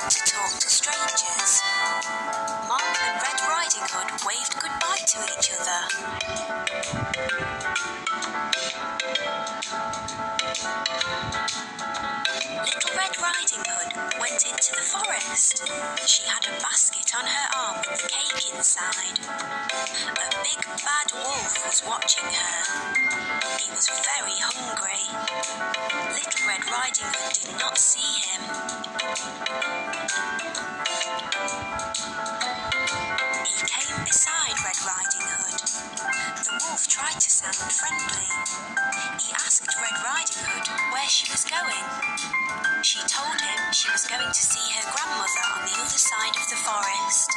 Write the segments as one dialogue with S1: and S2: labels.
S1: to talk to strangers. Mom and Red Riding Hood waved goodbye to each other. Little Red Riding Hood went into the forest. She had a basket on her arm with cake inside. A big bad wolf was watching her. He was very hungry. Little Red Riding Hood did not see him. He came beside Red Riding Hood. The wolf tried to sound friendly. He asked Red Riding Hood where she was going. She told him she was going to see her grandmother on the other side of the forest.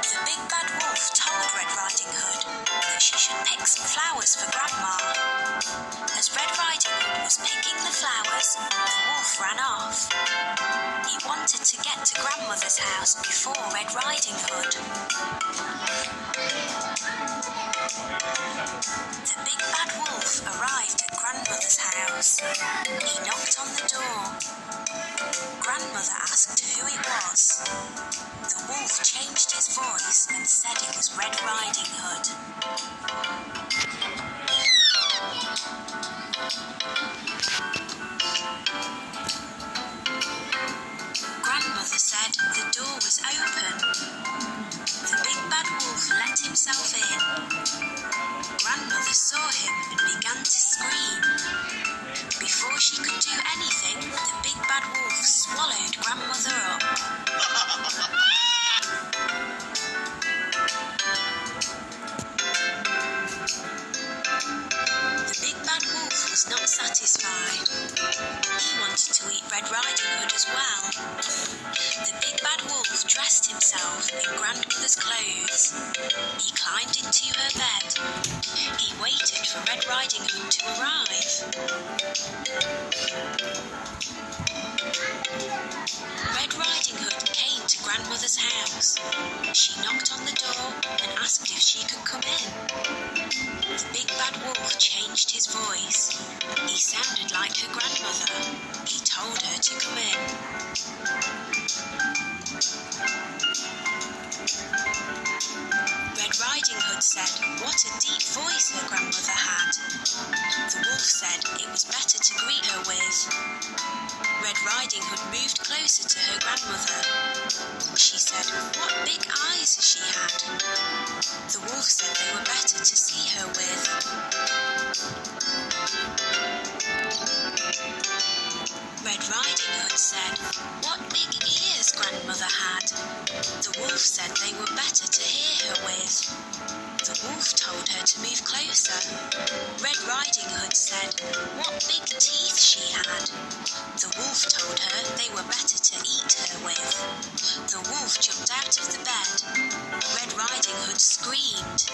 S1: The big bad wolf told Red Riding Hood that she should pick some flowers for Grandma. As Red Riding Hood was picking the flowers, the wolf ran off. He wanted to get to Grandmother's house before Red Riding Hood. The big bad wolf arrived at Grandmother's house. He knocked on the door. Grandmother asked who it was. The wolf changed his voice and said it was Red Riding Hood. Grandmother said the door was open. The big bad wolf let himself in. Grandmother saw him and began to scream. Before she could do anything, the big bad wolf swallowed Grandmother up. The big bad wolf was not satisfied. He wanted to eat Red Riding Hood as well. The big bad wolf dressed himself in Grandmother's clothes. He climbed into her bed. He waited for Red Riding Hood to arrive. Red Riding Hood came to Grandmother's house. She knocked on the door and asked if she could come in. The big bad wolf changed his voice. He sounded like her grandmother. He told her to come in. Red Riding Hood said what a deep voice her grandmother had. The wolf said it was better to greet her with. Red Riding Hood moved closer to her grandmother. She said what big eyes she had. The wolf said they were better to see her with. Red Riding Hood said what big ears grandmother had. The wolf said they were better to hear her with. The wolf told her to move closer. Red Riding Hood said what big teeth she had. The wolf told her they were better to eat her with. The wolf jumped out of the bed. Red Riding Hood screamed.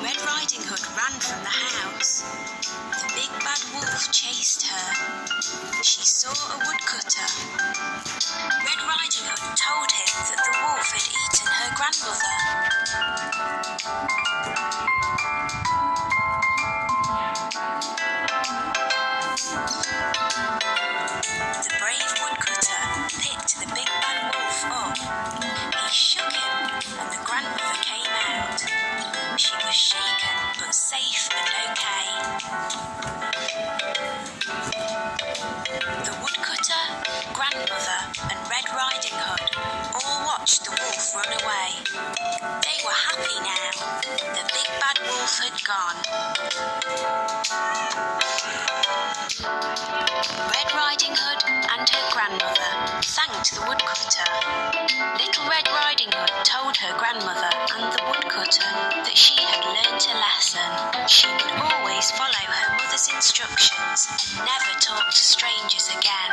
S1: Red Riding Hood ran from the house. The big bad wolf chased her. She saw a woodcutter. Red Riding Hood told him that the wolf had eaten her grandmother. The brave woodcutter picked the big bad wolf up. He shook him and the grandmother came out. She was shaken but safe and okay. The woodcutter, grandmother and Red Riding Hood all watched the wolf run away. They were happy now. The big bad wolf had gone. Red Riding Hood and her grandmother thanked the woodcutter. Little Red Riding Hood told her grandmother and the woodcutter that she had learnt a lesson. She would always follow her mother's instructions, never talk to strangers again.